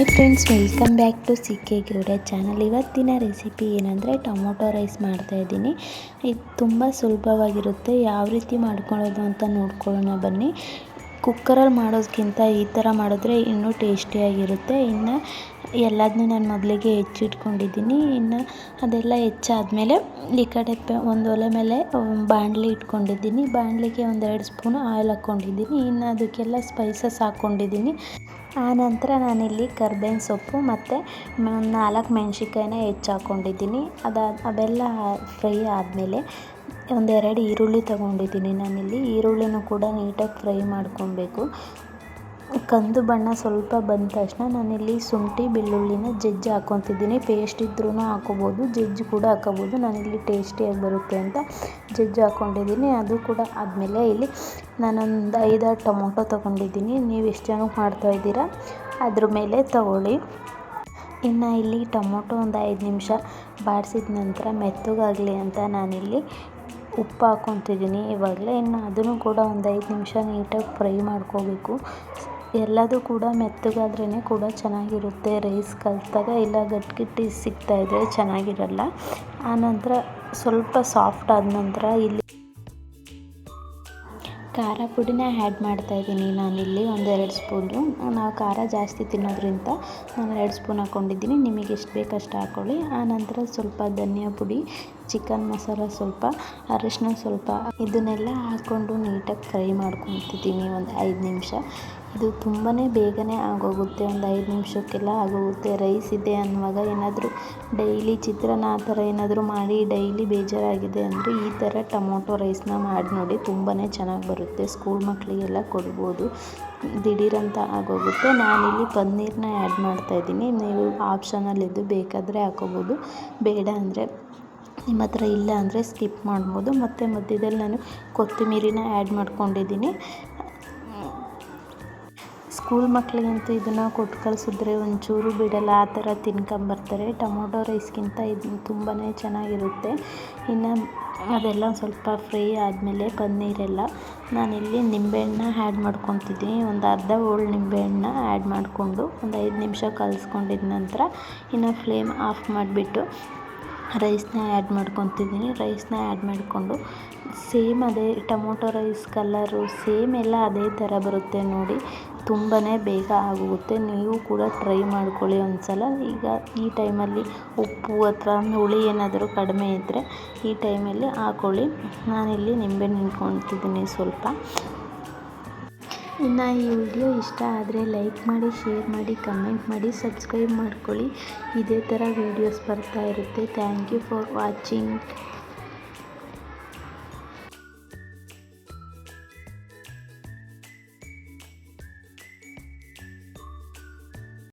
Hi friends, welcome back to C K Gowda channel. ಇವತ್ತಿನ recipe ಏನಂದರೆ tomato rice ಮಾಡ್ತಾಯಿದ್ದೀನಿ. ಇದು ತುಂಬ ಸುಲಭವಾಗಿರುತ್ತೆ. ಯಾವ ರೀತಿ ಮಾಡ್ಕೊಳ್ಳೋದು ಅಂತ ನೋಡ್ಕೊಳ್ಳೋಣ ಬನ್ನಿ. ಕುಕ್ಕರಲ್ಲಿ ಮಾಡೋದಕ್ಕಿಂತ ಈ ಥರ ಮಾಡಿದ್ರೆ ಇನ್ನೂ ಟೇಸ್ಟಿಯಾಗಿರುತ್ತೆ. ಇನ್ನು ಎಲ್ಲದನ್ನೂ ನಾನು ಮೊದಲಿಗೆ ಹೆಚ್ಚಿಟ್ಕೊಂಡಿದ್ದೀನಿ. ಇನ್ನು ಅದೆಲ್ಲ ಹೆಚ್ಚಾದಮೇಲೆ ಈ ಕಡೆ ಒಂದು ಒಲೆ ಮೇಲೆ ಬಾಣಲಿ ಇಟ್ಕೊಂಡಿದ್ದೀನಿ. ಬಾಣಲಿಗೆ 1-2 ಸ್ಪೂನು ಆಯಿಲ್ ಹಾಕ್ಕೊಂಡಿದ್ದೀನಿ. ಇನ್ನು ಅದಕ್ಕೆಲ್ಲ ಸ್ಪೈಸಸ್ ಹಾಕ್ಕೊಂಡಿದ್ದೀನಿ. ಆನಂತರ ನಾನಿಲ್ಲಿ ಕರ್ಬೇವಿನ ಸೊಪ್ಪು ಮತ್ತು 4 ಮೆಣಸಿನ್ಕಾಯಿನ ಹೆಚ್ಚಾಕೊಂಡಿದ್ದೀನಿ. ಅವೆಲ್ಲ ಫ್ರೈ ಆದಮೇಲೆ 1-2 ಈರುಳ್ಳಿ ತೊಗೊಂಡಿದ್ದೀನಿ. ನಾನಿಲ್ಲಿ ಈರುಳ್ಳಿನೂ ಕೂಡ ನೀಟಾಗಿ ಫ್ರೈ ಮಾಡ್ಕೊಬೇಕು. ಕಂದು ಬಣ್ಣ ಸ್ವಲ್ಪ ಬಂದ ತಕ್ಷಣ ನಾನಿಲ್ಲಿ ಶುಂಠಿ ಬೆಳ್ಳುಳ್ಳಿನ ಜಜ್ಜಿ ಹಾಕ್ಕೊತಿದ್ದೀನಿ. ಪೇಸ್ಟ್ ಇದ್ರೂ ಹಾಕ್ಕೋಬೋದು, ಜಜ್ಜಿ ಕೂಡ ಹಾಕ್ಕೋಬೋದು. ನಾನಿಲ್ಲಿ ಟೇಸ್ಟಿಯಾಗಿ ಬರುತ್ತೆ ಅಂತ ಜಜ್ಜಿ ಹಾಕ್ಕೊಂಡಿದ್ದೀನಿ. ಅದು ಕೂಡ ಆದಮೇಲೆ ಇಲ್ಲಿ ನಾನೊಂದು 5-6 ಟೊಮೊಟೊ ತೊಗೊಂಡಿದ್ದೀನಿ. ನೀವು ಎಷ್ಟು ಜನಕ್ಕೆ ಮಾಡ್ತಾಯಿದ್ದೀರಾ ಅದ್ರ ಮೇಲೆ ತಗೊಳ್ಳಿ. ಇನ್ನು ಇಲ್ಲಿ ಟೊಮೊಟೊ ಒಂದು 5 ನಿಮಿಷ ಬಾಡಿಸಿದ ನಂತರ ಮೆತ್ತಗಾಗಲಿ ಅಂತ ನಾನಿಲ್ಲಿ ಉಪ್ಪು ಹಾಕ್ಕೊತಿದ್ದೀನಿ ಇವಾಗಲೇ. ಇನ್ನು ಅದನ್ನು ಕೂಡ ಒಂದು 5 ನಿಮಿಷ ನೀಟಾಗಿ ಫ್ರೈ ಮಾಡ್ಕೋಬೇಕು. ಎಲ್ಲದೂ ಕೂಡ ಮೆತ್ತಗಾದ್ರೇ ಕೂಡ ಚೆನ್ನಾಗಿರುತ್ತೆ ರೈಸ್ ಕಲಿತಾಗ. ಇಲ್ಲ ಗಟ್ಟಿ ಸಿಗ್ತಾಯಿದ್ರೆ ಚೆನ್ನಾಗಿರಲ್ಲ. ಆನಂತರ ಸ್ವಲ್ಪ ಸಾಫ್ಟ್ ಆದ ನಂತರ ಇಲ್ಲಿ ಖಾರ ಪುಡಿನ ಆ್ಯಡ್ ಮಾಡ್ತಾಯಿದ್ದೀನಿ. ನಾನಿಲ್ಲಿ 1-2 ಸ್ಪೂನು. ನಾವು ಖಾರ ಜಾಸ್ತಿ ತಿನ್ನೋದ್ರಿಂದ ನಾನು 2 ಸ್ಪೂನ್ ಹಾಕ್ಕೊಂಡಿದ್ದೀನಿ. ನಿಮಗೆ ಎಷ್ಟು ಬೇಕು ಅಷ್ಟು ಹಾಕ್ಕೊಳ್ಳಿ. ಆನಂತರ ಸ್ವಲ್ಪ ಧನಿಯಾ ಪುಡಿ, ಚಿಕನ್ ಮಸಾಲ ಸ್ವಲ್ಪ, ಅರಿಶಿನ ಸ್ವಲ್ಪ, ಇದನ್ನೆಲ್ಲ ಹಾಕ್ಕೊಂಡು ನೀಟಾಗಿ ಫ್ರೈ ಮಾಡ್ಕೊತಿದ್ದೀನಿ ಒಂದು 5 ನಿಮಿಷ. ಇದು ತುಂಬಾ ಬೇಗನೆ ಆಗೋಗುತ್ತೆ. ಒಂದು 5 ನಿಮಿಷಕ್ಕೆಲ್ಲ ಆಗೋಗುತ್ತೆ. ರೈಸ್ ಇದೆ ಅನ್ನುವಾಗ ಏನಾದರೂ ಡೈಲಿ ಚಿತ್ರಾನ್ನ ಆ ಥರ ಏನಾದರೂ ಮಾಡಿ ಡೈಲಿ ಬೇಜಾರಾಗಿದೆ ಅಂದರೆ ಈ ಥರ ಟೊಮೊಟೊ ರೈಸ್ನ ಮಾಡಿ ನೋಡಿ. ತುಂಬಾ ಚೆನ್ನಾಗಿ ಬರುತ್ತೆ. ಸ್ಕೂಲ್ ಮಕ್ಕಳಿಗೆಲ್ಲ ಕೊಡ್ಬೋದು. ದಿಢೀರಂತ ಆಗೋಗುತ್ತೆ. ನಾನಿಲ್ಲಿ ಪನ್ನೀರನ್ನ ಆ್ಯಡ್ ಮಾಡ್ತಾಯಿದ್ದೀನಿ. ನೀವು ಆಪ್ಷನಲ್ ಇದು ಬೇಕಾದರೆ ಹಾಕೋಬೋದು, ಬೇಡ ಅಂದರೆ ನಿಮ್ಮ ಹತ್ರ ಇಲ್ಲ ಅಂದರೆ ಸ್ಕಿಪ್ ಮಾಡ್ಬೋದು. ಮತ್ತು ಮಧ್ಯದಲ್ಲಿ ನಾನು ಕೊತ್ತಂಬರಿನ ಆ್ಯಡ್ ಮಾಡ್ಕೊಂಡಿದ್ದೀನಿ. ಸ್ಕೂಲ್ ಮಕ್ಕಳಿಗಂತೂ ಇದನ್ನು ಕೊಟ್ಟು ಕಳಿಸಿದ್ರೆ ಒಂಚೂರು ಬಿಡಲ್ಲ, ಆ ಥರ ತಿನ್ಕೊಂಬರ್ತಾರೆ. ಟೊಮೊಟೊ ರೈಸ್ಗಿಂತ ಇದು ತುಂಬಾ ಚೆನ್ನಾಗಿರುತ್ತೆ. ಇನ್ನು ಅದೆಲ್ಲ ಸ್ವಲ್ಪ ಫ್ರೈ ಆದಮೇಲೆ ಪನ್ನೀರೆಲ್ಲ ನಾನಿಲ್ಲಿ ನಿಂಬೆಹಣ್ಣನ್ನ ಆ್ಯಡ್ ಮಾಡ್ಕೊತಿದ್ದೀನಿ. ಒಂದು ಅರ್ಧ ಹೋಳು ನಿಂಬೆಹಣ್ಣನ್ನ ಆ್ಯಡ್ ಮಾಡಿಕೊಂಡು ಒಂದು 5 ನಿಮಿಷ ಕಲಿಸ್ಕೊಂಡಿದ ನಂತರ ಇನ್ನು ಫ್ಲೇಮ್ ಆಫ್ ಮಾಡಿಬಿಟ್ಟು ರೈಸ್ನ ಆ್ಯಡ್ ಮಾಡ್ಕೊತಿದ್ದೀನಿ. ರೈಸ್ನ ಆ್ಯಡ್ ಮಾಡಿಕೊಂಡು ಸೇಮ್ ಅದೇ ಟೊಮೊಟೊ ರೈಸ್ ಕಲರು ಸೇಮ್ ಎಲ್ಲ ಅದೇ ಥರ ಬರುತ್ತೆ ನೋಡಿ. ತುಂಬಾ ಬೇಗ ಆಗೋಗುತ್ತೆ. ನೀವು ಕೂಡ ಟ್ರೈ ಮಾಡ್ಕೊಳ್ಳಿ ಒಂದು ಸಲ. ಈಗ ಈ ಟೈಮಲ್ಲಿ ಉಪ್ಪು ಅಥವಾ ಹುಳಿ ಏನಾದರೂ ಕಡಿಮೆ ಇದ್ದರೆ ಈ ಟೈಮಲ್ಲಿ ಹಾಕ್ಕೊಳ್ಳಿ. ನಾನಿಲ್ಲಿ ನಿಂಬೆಹಣ್ಣು ಹಿಂಡ್ಕೊತಿದ್ದೀನಿ ಸ್ವಲ್ಪ. ಇನ್ನು ಈ ವಿಡಿಯೋ ಇಷ್ಟ ಆದರೆ ಲೈಕ್ ಮಾಡಿ, ಶೇರ್ ಮಾಡಿ, ಕಮೆಂಟ್ ಮಾಡಿ, ಸಬ್ಸ್ಕ್ರೈಬ್ ಮಾಡ್ಕೊಳ್ಳಿ. ಇದೇ ಥರ ವೀಡಿಯೋಸ್ ಬರ್ತಾ ಇರುತ್ತೆ. Thank you for watching.